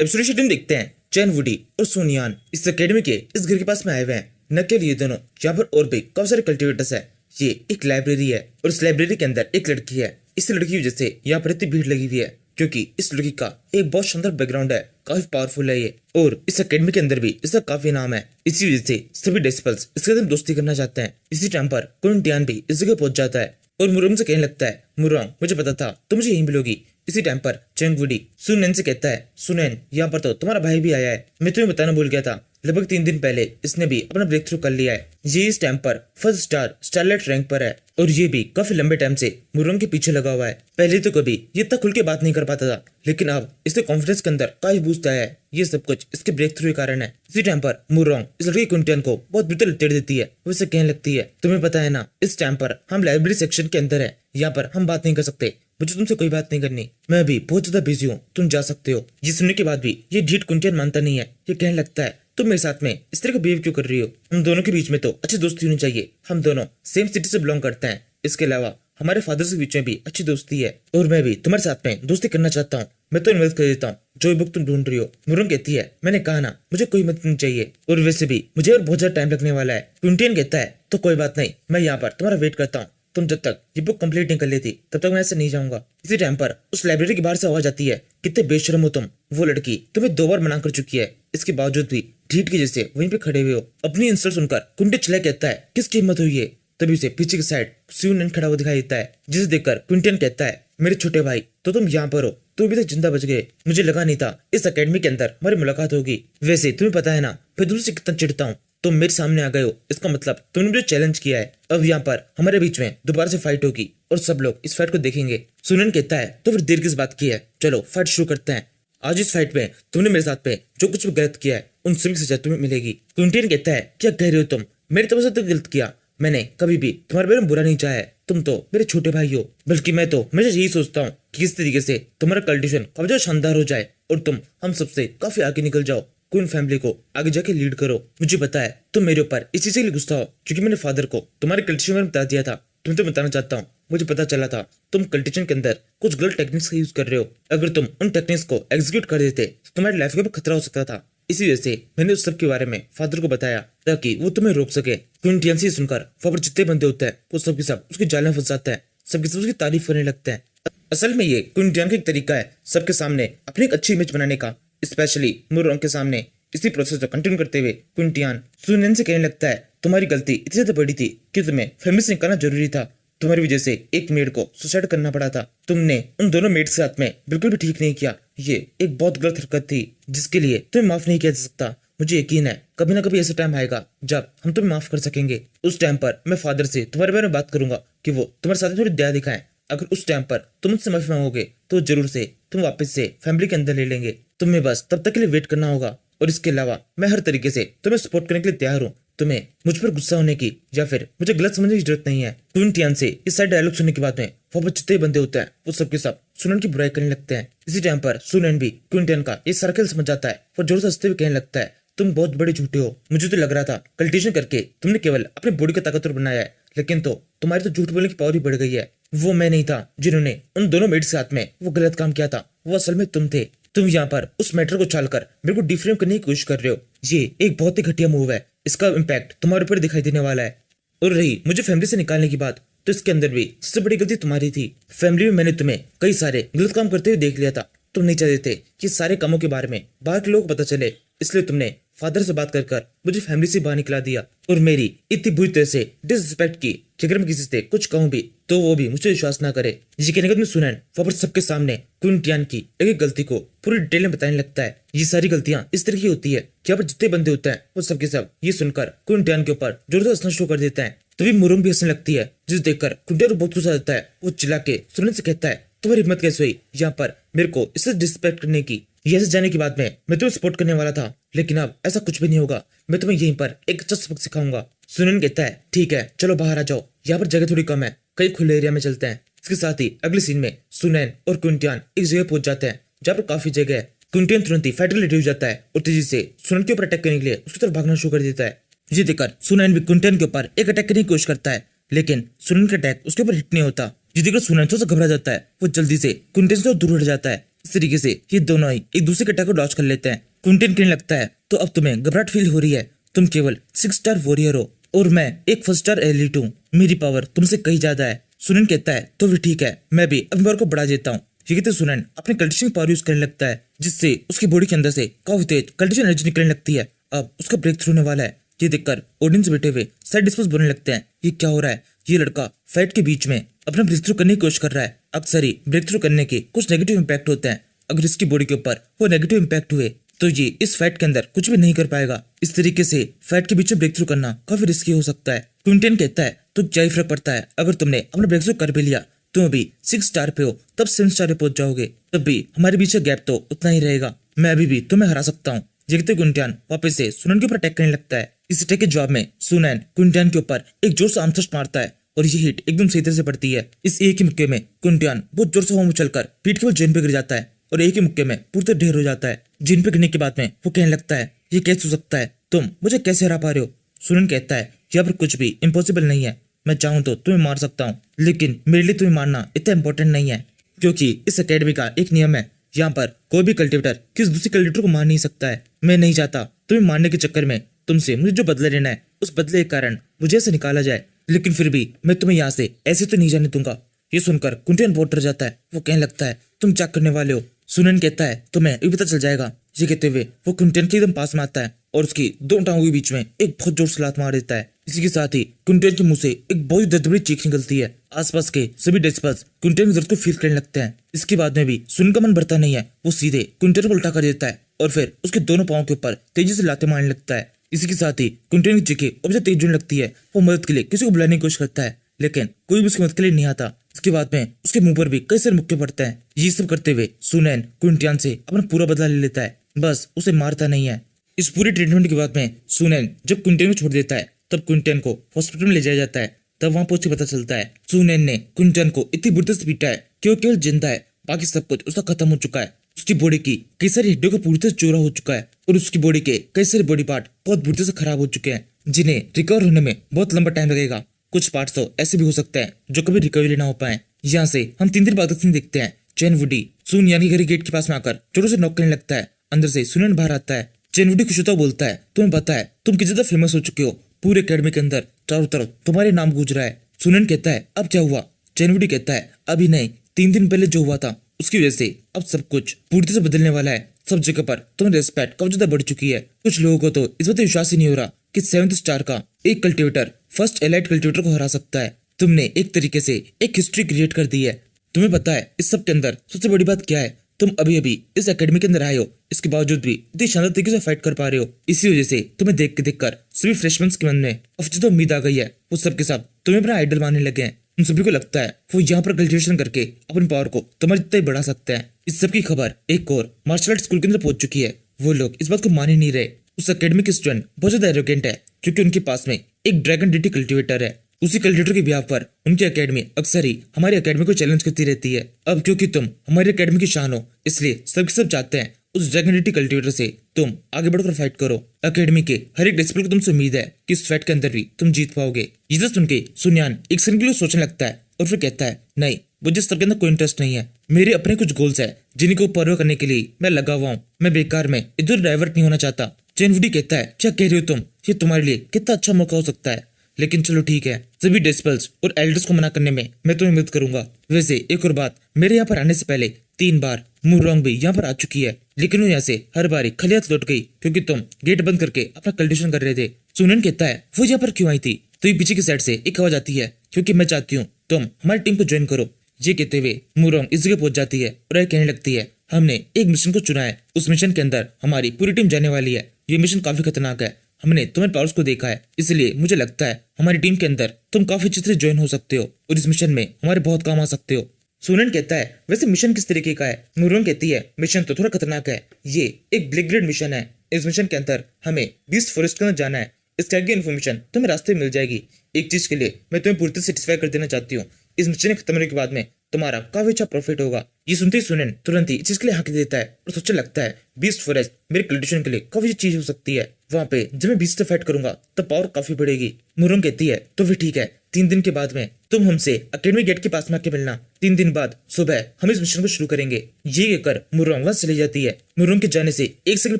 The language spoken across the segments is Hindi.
एपिसोड शेड्यूल देखते हैं चैन वुडी और सोनियान इस एकेडमी के इस घर के पास में आए हुए हैं। न केवल ये दोनों, यहाँ पर और भी काफी सारे कल्टिवेटर्स है। ये एक लाइब्रेरी है और इस लाइब्रेरी के अंदर एक लड़की है। इस लड़की की वजह से यहाँ पर इतनी भीड़ लगी हुई है क्योंकि इस लड़की का एक बहुत शानदार बैकग्राउंड है, काफी पावरफुल है ये, और इस एकेडमी के अंदर भी इसका काफी नाम है। इसी वजह से सभी डिसिपल्स इसके साथ दोस्ती करना चाहते हैं। इसी टाइम पर कुंटियान भी इस जगह पहुंच जाता है और मुरंग से कहने लगता है, मुरंग मुझे पता था तुम मुझे यहीं मिलोगी। इसी टाइम पर चैंग वुडी सुनैन से कहता है, सुनैन यहाँ पर तो तुम्हारा भाई भी आया है, मैं तुम्हें बताना भूल गया था। लगभग 3 दिन पहले इसने भी अपना ब्रेक थ्रू कर लिया है। ये इस टाइम पर फर्स्ट स्टार स्टारलाइट रैंक पर है और ये भी काफी लंबे टाइम से मुरंग के पीछे लगा हुआ है। पहले तो कभी ये इतना खुल के बात नहीं कर पाता था, लेकिन अब इसके कॉन्फिडेंस के अंदर काफी बूस्ट आया है। ये सब कुछ इसके ब्रेक थ्रू के कारण है। इसी टाइम पर मुरंग इस लड़की कुंटियान को बहुत बिल्कुल लपेट देती है। वो इसे कहने लगती है, तुम्हें पता है ना, इस टाइम पर हम लाइब्रेरी सेक्शन के अंदर है, यहाँ पर हम बात नहीं कर सकते, मुझे तुमसे कोई बात नहीं करनी, मैं अभी बहुत ज्यादा बिजी हूँ, तुम जा सकते हो। ये सुनने के बाद भी ये ढीठ कुंटियान मानता नहीं है। ये कहने लगता है, तुम मेरे साथ में इस तरह का बिहेव क्यों कर रही हो? हम दोनों के बीच में तो अच्छी दोस्ती होनी चाहिए, हम दोनों सेम सिटी से बिलोंग करते हैं। इसके अलावा हमारे फादर के बीच में भी अच्छी दोस्ती है और मैं भी तुम्हारे साथ में दोस्ती करना चाहता हूँ, मैं तो इन्वेस्ट कर देता हूँ जो बुक तुम ढूंढ रही हो। मुरंग कहती है, मैंने कहा ना, मुझे कोई मदद नहीं चाहिए और वैसे भी मुझे और बहुत ज्यादा टाइम लगने वाला है। कुंटियन कहता है, तो कोई बात नहीं, मैं यहाँ पर तुम्हारा वेट करता हूँ, तुम जब तक ये बुक कंप्लीट नहीं कर लेती तब तक मैं ऐसे नहीं जाऊंगा। इसी टाइम पर उस लाइब्रेरी के बाहर से आवाज आती है, कितने बेशरम हो तुम, वो लड़की तुम्हें 2 बार मना कर चुकी है, इसके बावजूद भी ढीठ के जैसे वहीं पे खड़े हुए हो। अपनी इंसल्ट सुनकर कुंटे चिल्ला कहता है, किसकी हिम्मत हुई है? तभी उसे पीछे की साइड सुनैन खड़ा हुआ दिखाई देता है, जिसे देखकर क्विंटियन कहता है, मेरे छोटे भाई, तो तुम यहाँ पर हो, तुम अभी तक जिंदा बच गए, मुझे लगा नहीं था इस एकेडमी के अंदर हमारी मुलाकात होगी। वैसे तुम्हें पता है ना, मैं तुमसे कितना चिढ़ता हूँ, तुम मेरे सामने आ गए हो, इसका मतलब तुमने मुझे चैलेंज किया है। अब यहाँ पर हमारे बीच में दोबारा से फाइट होगी और सब लोग इस फाइट को देखेंगे। सुनैन कहता है, तो फिर देर किस बात की है, चलो फाइट शुरू करते हैं। आज इस फाइट में तुमने मेरे साथ में जो कुछ भी गलत किया है उन सभी की सजा तुम्हें मिलेगी। क्विंटियन कहता है, क्या कह रहे हो तुम, मेरी तरफ से तो गलत किया, मैंने कभी भी तुम्हारे बारे में बुरा नहीं चाहा है, तुम तो मेरे छोटे भाई हो, बल्कि मैं तो हमेशा यही सोचता हूँ कि किस तरीके से तुम्हारा कल्टिवेशन काफी ज्यादा शानदार हो जाए और तुम हम सबसे काफी आगे निकल जाओ, क्वीन फैमिली को आगे जाके लीड करो। मुझे पता है तुम मेरे ऊपर इस चीज के लिए गुस्सा हो क्योंकि मैंने फादर को तुम्हारे कल्टिवेशन में बता दिया था। तुम्हें तो बताना चाहता हूँ, मुझे पता चला था तुम कल्टिवेशन के अंदर कुछ गलत टेक्निक्स का यूज कर रहे हो, अगर तुम उन टेक्निक्स को एग्जीक्यूट कर देते तो तुम्हारी लाइफ का भी खतरा हो सकता था। इसी वजह से मैंने उस सब के बारे में फादर को बताया ताकि वो तुम्हें रोक सके। क्विंटियन से सुनकर वहां पर जितने बंदे होते हैं वो सब के सब उसकी जाल में फंस जाते हैं, सबके सब उसकी तारीफ करने लगते हैं। असल में ये क्विंटियन का एक तरीका है सबके सामने अपनी एक अच्छी इमेज बनाने का, स्पेशली मुरंग के सामने। इसी प्रोसेस को कंटिन्यू करते हुए क्विंटियन सुनैन से कहने लगता है, तुम्हारी गलती इतनी ज्यादा बड़ी थी कि तुम्हें फैमिली से निकालना जरूरी था, तुम्हारी वजह से एक मेड को सुसाइड करना पड़ा था, तुमने उन दोनों मेड के साथ में बिल्कुल भी ठीक नहीं किया, ये एक बहुत गलत हरकत थी जिसके लिए तुम्हें माफ नहीं किया जा सकता। मुझे यकीन है कभी ना कभी ऐसा टाइम आएगा जब हम तुम्हें माफ कर सकेंगे, उस टाइम पर मैं फादर से तुम्हारे बारे में बात करूंगा कि वो तुम्हारे साथ थोड़ी दया दिखाएं। अगर उस टाइम पर तुम मुझसे माफी मांगोगे तो जरूर से तुम वापस से फैमिली के अंदर ले लेंगे, तुम्हें बस तब तक के लिए वेट करना होगा। और इसके अलावा मैं हर तरीके से तुम्हें सपोर्ट करने के लिए तैयार हूँ, तुम्हें मुझ पर गुस्सा होने की या फिर मुझे गलत समझने की जरूरत नहीं है। क्विंटियन से इस साइड डायलॉग सुनने के बाद में वहां पर जितने बंदे होते हैं वो सबके सब सुनैन की बुराई करने लगते हैं। इसी टाइम पर सुनैन भी क्विंटियन का ये सारा खेल समझ जाता है, वो जोर से हंसते हुए कहने लगता है, तुम बहुत बड़े झूठे हो, मुझे तो लग रहा था कल्टिवेशन करके तुमने केवल अपनी बॉडी को ताकतवर बनाया है, लेकिन तो तुम्हारी तो झूठ बोलने की पावर ही बढ़ गई है। वो मैं नहीं था जिन्होंने उन दोनों मेड्स के साथ में वो गलत काम किया था, वो असल में तुम थे। तुम यहाँ पर उस मैटर को छालकर मेरे को डिफ्रेम करने की कोशिश कर रहे हो, ये एक बहुत ही घटिया मूव है, इसका इम्पैक्ट तुम्हारे ऊपर दिखाई देने वाला है। और रही मुझे फैमिली से निकालने की बात, तो इसके अंदर भी सबसे बड़ी गलती तुम्हारी थी। फैमिली में मैंने तुम्हें कई सारे गलत काम करते हुए देख लिया था, तुम नहीं चाहते थे कि सारे कामों के बारे में बाहर के लोग पता चले, इसलिए तुमने फादर से बात कर मुझे फैमिली से बाहर निकला दिया और मेरी इतनी बुरी तरह से डिसरिस्पेक्ट की कि अगर मैं किसी से कुछ कहूँ भी तो वो भी मुझे विश्वास ना करे। ये कहने के बाद सुनैन वहां पर सबके सामने क्विंटियन की एक गलती को पूरी डिटेल में बताने लगता है। ये सारी गलतियां इस तरह की होती है कि यहाँ पर जितने बंदे होते हैं वो सबके सब ये सुनकर क्विंटियन के ऊपर जोर से हंसना शुरू कर देते हैं। तभी मुरंग भी हंसने लगती है, जिसे देखकर क्विंटियन को बहुत गुस्सा आता है। वो चिल्ला के सुनैन से कहता है, तुम्हारी हिम्मत कैसे हुई यहाँ पर मेरे को इससे डिसरिस्पेक्ट करने की? ऐसे जाने के बाद में मैं तुम्हें सपोर्ट करने वाला था, लेकिन अब ऐसा कुछ भी नहीं होगा, मैं तुम्हें यहीं पर एक अच्छा सबक सिखाऊंगा। सुनैन कहता है, ठीक है चलो बाहर आ जाओ, यहाँ पर जगह थोड़ी कम है, कई खुले एरिया में चलते हैं। इसके साथ ही अगले सीन में सुनैन और क्विंटियन एक जगह पहुंच जाते हैं जहाँ पर काफी जगह है। क्विंटियन तुरंत ही फाइट के लिए रेडी हो जाता है और तेजी से सुनैन के ऊपर अटैक करने के लिए उसकी तरफ भागना शुरू कर देता है। ये देखकर सुनैन भी क्विंटियन के ऊपर एक अटैक करने की कोशिश करता है, लेकिन सुनैन का अटैक उसके ऊपर हिट नहीं होता। ये देखकर सुनैन थोड़ा सा घबरा जाता है, वो जल्दी से क्विंटियन से दूर हट जाता है। इस तरीके से ये दोनों ही एक दूसरे के अटैक को डॉज कर लेते हैं। क्विंटन कहने लगता है तो अब तुम्हें घबराहट फील हो रही है, तुम केवल 6 स्टार वॉरियर हो और मैं एक 1 स्टार एलिट हूँ, मेरी पावर तुमसे कहीं ज्यादा है। सुनन कहता है तो भी ठीक है, मैं भी अपनी पावर को बढ़ा देता हूँ। ये कहते सुनन अपने कल्टिशिंग पावर यूज करने लगता है, जिससे उसकी बॉडी के अंदर से काफी तेज कल्टिशन एनर्जी निकलने लगती है। अब उसका ब्रेक थ्रू होने वाला है। ये देखकर ऑडियंस बैठे हुए साइड डिस्कस बोलने लगते हैं, ये क्या हो रहा है? ये लड़का फाइट के बीच में अपना ब्रेक थ्रू करने की कोशिश कर रहा है। अक्सर ही ब्रेक थ्रू करने के कुछ नेगेटिव इंपैक्ट होते हैं, अगर इसकी बॉडी के ऊपर वो नेगेटिव इंपैक्ट हुए तो ये इस फाइट के अंदर कुछ भी नहीं कर पाएगा। इस तरीके से फाइट के बीच में ब्रेक थ्रू करना काफी रिस्की हो सकता है। क्विंटन कहता है तो क्या ही फर्क पड़ता है, अगर तुमने अपना ब्रेक थ्रू कर भी लिया, तुम अभी 6 स्टार पे हो, तब 7 स्टार पे पहुंच जाओगे, तब भी हमारे बीच का गैप तो उतना ही रहेगा, मैं अभी भी तुम्हें हरा सकता हूँ। ये कहते क्विंटन वापस से सुनन के ऊपर अटैक करने लगता है। इस अटैक के जवाब में सुनन क्विंटन के ऊपर एक जोर से आर्म थ्रस्ट मारता है और ये हिट एकदम सही तरह से पड़ती है। इस एक ही मुक्के में क्विंटन बहुत जोर से हवा में उछलकर पीठ के बल जमीन पे गिर जाता है और एक ही मुक्के में पूरी तरह ढेर हो जाता है। जिन पे गिरने के बाद में वो कहने लगता है, ये कैसे हो सकता है, तुम मुझे कैसे हरा पा रहे हो? सुनन कहता है यहाँ पर कुछ भी इम्पॉसिबल नहीं है, मैं चाहूँ तो तुम्हें मार सकता हूँ, लेकिन मेरे लिए तुम्हें मारना इतना इंपॉर्टेंट नहीं है, क्योंकि इस अकेडमी का एक नियम है, यहाँ पर कोई भी कल्टिवेटर किसी दूसरे कल्टिवेटर को मार नहीं सकता है। मैं नहीं चाहता तुम्हें मारने के चक्कर में तुमसे मुझे जो बदला लेना है उस बदले के कारण मुझे ऐसे निकाला जाए, लेकिन फिर भी मैं तुम्हें यहाँ से ऐसे तो नहीं जाने दूंगा। ये सुनकर क्विंटन बहुत डर जाता है, वो कहने लगता है तुम क्या करने वाले हो? सुनन कहता है तुम्हें ये पता चल जाएगा। ये कहते हुए वो क्विंटन के एकदम पास में आता है और उसकी 2 टांगों के बीच में एक बहुत जोर से लात मार देता है। इसी के साथ ही क्विंटन के मुंह से एक बहुत दर्द भरी चीख निकलती है। आसपास के सभी डेस्पर्स क्विंटन के दर्द को फील करने लगते हैं। इसके बाद में भी सुनन का मन भरता नहीं है, वो सीधे क्विंटन को उल्टा कर देता है और फिर उसके दोनों पांवों के ऊपर तेजी से लाते मारने लगता है। इसी के साथ ही क्विंटन की चीखें और ज्यादा तेज होने लगती है। वो मदद के लिए किसी को बुलाने की कोशिश करता है, लेकिन कोई भी उसकी मदद के लिए नहीं आता। इसके बाद में उसके मुंह पर भी कई सारे मुक्के पड़ते हैं। ये सब करते हुए सुनैन क्विंटन से अपना पूरा बदला ले लेता है, बस उसे मारता नहीं है। इस पूरे ट्रीटमेंट के बाद में सुनैन जब क्विंटन को छोड़ देता है, तब क्विंटन को हॉस्पिटल में ले जाया जाता है। तब वहां पहुंच के पता चलता है सुनैन ने क्विंटन को इतनी बुरी से पीटा है कि वो केवल जिंदा है, बाकी सब कुछ उसका खत्म हो चुका है। उसकी बॉडी की कई सारी हड्डियों का पूरी तरह चूरा हो चुका है और उसकी बॉडी के कई सारे बॉडी पार्ट बहुत बुरी तरह से खराब हो चुके हैं, जिन्हें रिकवर होने में बहुत लंबा टाइम लगेगा। कुछ पार्ट्स तो ऐसे भी हो सकते हैं जो कभी रिकवरी ना हो पाए। यहाँ से हम 3 दिन बाद का सीन देखते हैं। चैन वुडी सुन यानी घर गेट के पास में आकर जोरों से नॉक करने लगता है। अंदर से सुनैन बाहर आता है। चैन वुडी खुश होता हुआ बोलता है, तुम्हें पता है तुम किस ज्यादा फेमस हो चुके हो, पूरे अकेडमी के अंदर चारों तरफ तुम्हारे नाम गूंज रहा है। सुनैन कहता है अब क्या हुआ? चैन वुडी कहता है अभी नहीं, 3 दिन पहले जो हुआ था उसकी वजह से अब सब कुछ पूरी तरह से बदलने वाला है। सब जगह पर तुम्हारी रिस्पेक्ट काफी ज्यादा बढ़ चुकी है। कुछ लोगों को तो इस बात पर विश्वास ही नहीं हो रहा कि 7th स्टार का एक कल्टिवेटर फर्स्ट एलाइट कल्टिवेटर को हरा सकता है। तुमने एक तरीके से एक हिस्ट्री क्रिएट कर दी है। तुम्हें पता है इस सब के अंदर सबसे बड़ी बात क्या है? तुम अभी अभी इस एकेडमी के अंदर आए हो, इसके बावजूद भी इतनी शानदार तरीके से फाइट कर पा रहे हो। इसी वजह से तुम्हें देखकर सभी फ्रेशमैन के मन में अब जो उम्मीद आ गई है, वो सब के सब तुम्हें अपना आइडल मानने लगे हैं। उन सभी को लगता है वो यहाँ पर कल्टिवेशन करके अपनी पावर को तुम्हारे जितना ही बढ़ा सकते हैं। इस सब की खबर एक और मार्शल आर्ट स्कूल के अंदर पहुंच चुकी है। वो लोग इस बात को मान ही नहीं रहे। उस एकेडमी के स्टूडेंट बहुत ज्यादा एरोगेंट है, क्योंकि उनके पास में एक ड्रैगन डिटी कल्टिवेटर है। उसी कल्टिवेटर के बिहार पर उनकी एकेडमी अक्सर ही हमारी एकेडमी को चैलेंज करती रहती है। अब क्योंकि तुम हमारी एकेडमी की शान हो, इसलिए सब चाहते हैं उस ड्रैगन डिटी कल्टिवेटर से तुम आगे बढ़कर फाइट करो। एकेडमी के हर एक डिसिप्लिन को तुमसे उम्मीद है कि इस फाइट के अंदर भी तुम जीत पाओगे। ये सुन के सुनयान एक सेकंड के लिए सोचने लगता है और फिर कहता है, नहीं, मुझे इस सब के अंदर कोई इंटरेस्ट नहीं है। मेरे अपने कुछ गोल्स है जिन्हीं को परवाह करने के लिए मैं लगा हुआ हूँ। मैं बेकार में इधर डाइवर्ट नहीं होना चाहता। चैन वुडी कहता है, क्या कह रहे हो तुम? ये तुम्हारे लिए कितना अच्छा मौका हो सकता है, लेकिन चलो ठीक है, सभी डेस्पल्स और एल्डर्स को मना करने में मैं तुम्हें मदद करूंगा। वैसे एक और बात, मेरे यहाँ पर आने से पहले 3 बार मुरोंग भी यहाँ पर आ चुकी है, लेकिन वो यहाँ से हर बार खाली हाथ लौट गई क्योंकि तुम गेट बंद करके अपना कल्टिवेशन कर रहे थे। सुनन कहता है, वो यहाँ पर क्यों आई थी? तो ये पीछे की साइड से एक आवाज आती है, क्योंकि मैं चाहती हूँ तुम हमारी टीम को ज्वाइन करो। ये कहते हुए मुरोंग इस जगह पहुंच जाती है और यह कहने लगती है, हमने एक मिशन को चुना है, उस मिशन के अंदर हमारी पूरी टीम जाने वाली है। ये मिशन काफी खतरनाक है, हमने तुम्हारे पावर्स को देखा है, इसलिए मुझे लगता है हमारी टीम के अंदर तुम काफी अच्छे से ज्वाइन हो सकते हो और इस मिशन में हमारे बहुत काम आ सकते हो। सुनन कहता है, वैसे मिशन किस तरीके का है? मुरोंग कहती है, मिशन तो थोड़ा खतरनाक है, ये एक ब्लैक ग्रेड मिशन है। इस मिशन के अंदर हमें बीस्ट फॉरेस्ट के अंदर जाना है। इस टाइप की इन्फॉर्मेशन तुम्हें रास्ते में मिल जाएगी। एक चीज के लिए मैं तुम्हें पूरी तरह सेटिस्फाई कर देना चाहती हूँ, इस मिशन खत्म होने के बाद में तुम्हारा काफी अच्छा प्रॉफिट होगा। ये सुनते ही सुनन तुरंत ही इस चीज के लिए हाँक देता है और सोचने लगता है, बीस्ट फॉरेस्ट मेरे कल्टिवेशन के लिए काफी अच्छी चीज हो सकती है। वहाँ पे जब मैं बीस्ट से फाइट करूंगा तब पावर काफी बढ़ेगी। मुरोंग कहती है, तो फिर ठीक है, 3 दिन के बाद में तुम हमसे अकेडमी गेट के पास में आके मिलना। 3 दिन बाद सुबह हम इस मिशन को शुरू करेंगे। ये कहकर मुरम वहां चली जाती है। मुरम के जाने से 1 सेकंड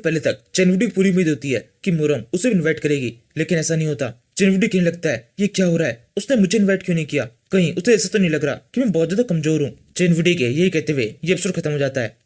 पहले तक चैनवुडी को पूरी उम्मीद होती है कि मुरम उसे इन्वाइट करेगी, लेकिन ऐसा नहीं होता। चैनवुडी कहने लगता है ये क्या हो रहा है, उसने मुझे इन्वाइट क्यों नहीं किया, कहीं उसे ऐसा तो नहीं लग रहा कि मैं बहुत ज्यादा कमजोर हूँ। चैनवुडी के यही कहते हुए ये एपिसोड खत्म हो जाता है।